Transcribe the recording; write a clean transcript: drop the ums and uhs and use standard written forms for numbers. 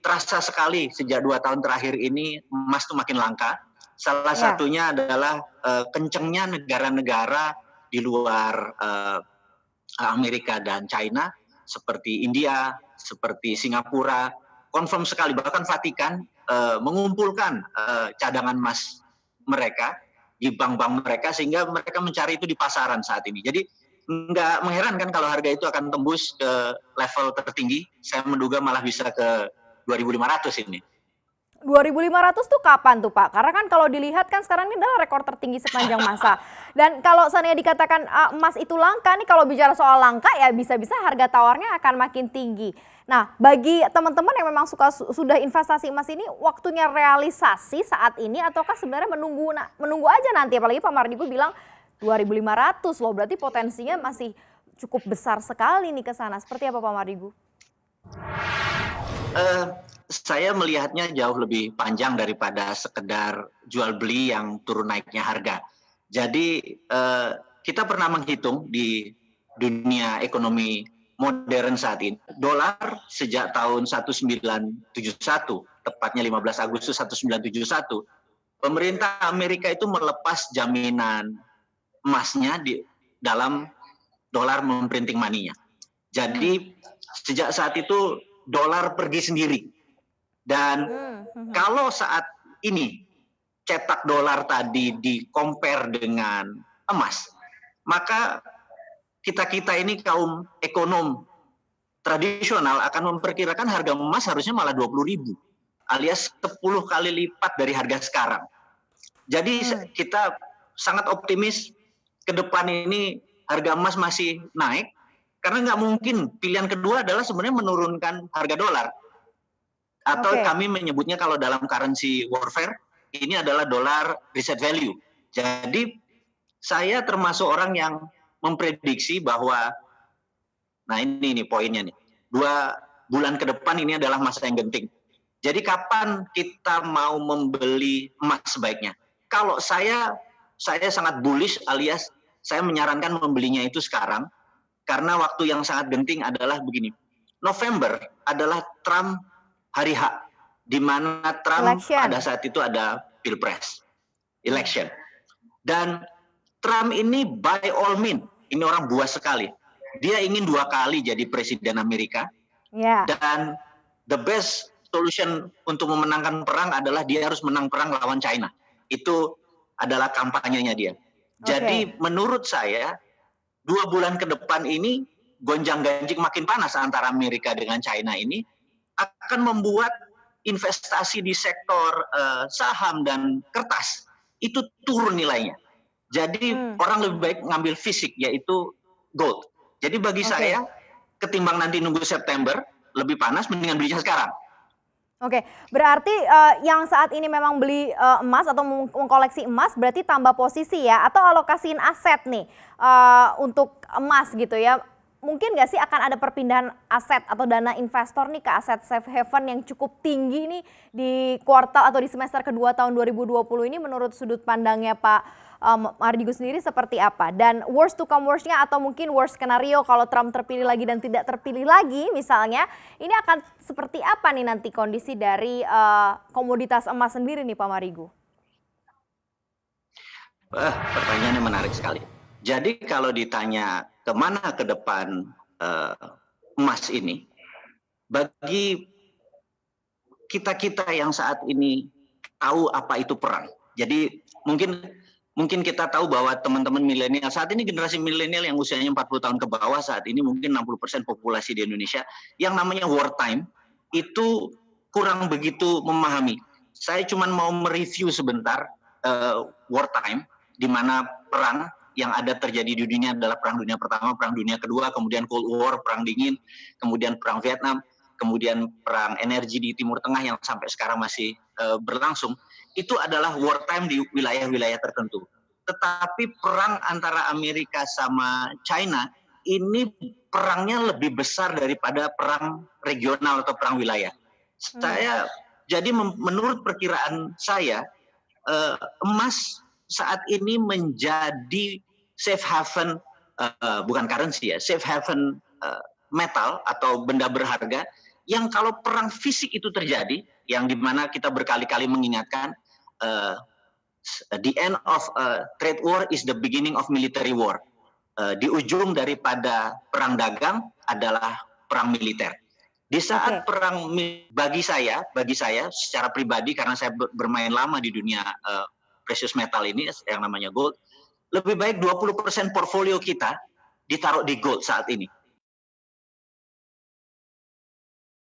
terasa sekali sejak 2 tahun terakhir ini emas tuh makin langka. Salah Ya. satunya adalah kencengnya negara-negara di luar Amerika dan China, seperti India, seperti Singapura, confirm sekali, bahkan Vatikan mengumpulkan cadangan emas mereka di bank-bank mereka, sehingga mereka mencari itu di pasaran saat ini. Jadi nggak mengherankan kalau harga itu akan tembus ke level tertinggi. Saya menduga malah bisa ke 2.500 ini. 2.500 tuh kapan tuh Pak? Karena kan kalau dilihat kan sekarang ini adalah rekor tertinggi sepanjang masa. Dan kalau seandainya dikatakan emas itu langka nih, kalau bicara soal langka ya bisa-bisa harga tawarnya akan makin tinggi. Nah, bagi teman-teman yang memang sudah investasi emas ini, waktunya realisasi saat ini ataukah sebenarnya menunggu aja nanti? Apalagi Pak Mardigu bilang 2.500 loh, berarti potensinya masih cukup besar sekali nih ke sana. Seperti apa Pak Mardigu? Saya melihatnya jauh lebih panjang daripada sekedar jual beli yang turun naiknya harga. Jadi kita pernah menghitung di dunia ekonomi modern saat ini, dolar sejak tahun 1971, tepatnya 15 Agustus 1971, pemerintah Amerika itu melepas jaminan emasnya di dalam dolar memprinting money-nya. Jadi sejak saat itu dolar pergi sendiri. Dan kalau saat ini cetak dolar tadi di-compare dengan emas, maka kita ini kaum ekonom tradisional akan memperkirakan harga emas harusnya malah 20.000, alias 10 kali lipat dari harga sekarang. Jadi kita sangat optimis ke depan ini harga emas masih naik, karena nggak mungkin. Pilihan kedua adalah sebenarnya menurunkan harga dolar. Atau kami menyebutnya kalau dalam currency warfare, ini adalah dolar reset value. Jadi saya termasuk orang yang memprediksi bahwa, nah ini poinnya nih, 2 bulan ke depan ini adalah masa yang genting. Jadi kapan kita mau membeli emas sebaiknya? Kalau saya sangat bullish, alias saya menyarankan membelinya itu sekarang, karena waktu yang sangat genting adalah begini. November adalah Trump hari H, di mana Trump pada saat itu ada pilpres, election. Dan Trump ini by all means, ini orang buas sekali. Dia ingin 2 kali jadi presiden Amerika. Dan the best solution untuk memenangkan perang adalah dia harus menang perang lawan China. Itu adalah kampanyenya dia. Jadi menurut saya 2 bulan ke depan ini gonjang-ganjing makin panas antara Amerika dengan China ini akan membuat investasi di sektor saham dan kertas itu turun nilainya. Jadi orang lebih baik ngambil fisik, yaitu gold. Jadi bagi saya, ketimbang nanti nunggu September lebih panas, mendingan belinya sekarang. Berarti yang saat ini memang beli emas atau mengkoleksi emas berarti tambah posisi ya, atau alokasiin aset nih untuk emas gitu ya. Mungkin nggak sih akan ada perpindahan aset atau dana investor nih ke aset safe haven yang cukup tinggi nih di kuartal atau di semester kedua tahun 2020 ini, menurut sudut pandangnya Pak Mardigu sendiri seperti apa? Dan worst to come worst-nya atau mungkin worst skenario kalau Trump terpilih lagi dan tidak terpilih lagi misalnya, ini akan seperti apa nih nanti kondisi dari komoditas emas sendiri nih Pak Mardigu? Pertanyaannya menarik sekali. Jadi kalau ditanya kemana ke depan emas ini, bagi kita yang saat ini tahu apa itu perang. Jadi mungkin kita tahu bahwa teman-teman milenial saat ini, generasi milenial yang usianya 40 tahun ke bawah saat ini mungkin 60% populasi di Indonesia, yang namanya wartime itu kurang begitu memahami. Saya cuma mau mereview sebentar wartime, di mana perang yang ada terjadi di dunia adalah Perang Dunia Pertama, Perang Dunia Kedua, kemudian Cold War, Perang Dingin, kemudian Perang Vietnam, kemudian Perang Energi di Timur Tengah yang sampai sekarang masih berlangsung. Itu adalah wartime di wilayah-wilayah tertentu. Tetapi perang antara Amerika sama China, ini perangnya lebih besar daripada perang regional atau perang wilayah. Jadi menurut perkiraan saya, emas saat ini menjadi safe haven, bukan currency ya, safe haven metal atau benda berharga yang kalau perang fisik itu terjadi, yang dimana kita berkali-kali mengingatkan, the end of trade war is the beginning of military war. Di ujung daripada perang dagang adalah perang militer. Di saat perang, bagi saya secara pribadi, karena saya bermain lama di dunia precious metal ini yang namanya gold, lebih baik 20% portfolio kita ditaruh di gold saat ini.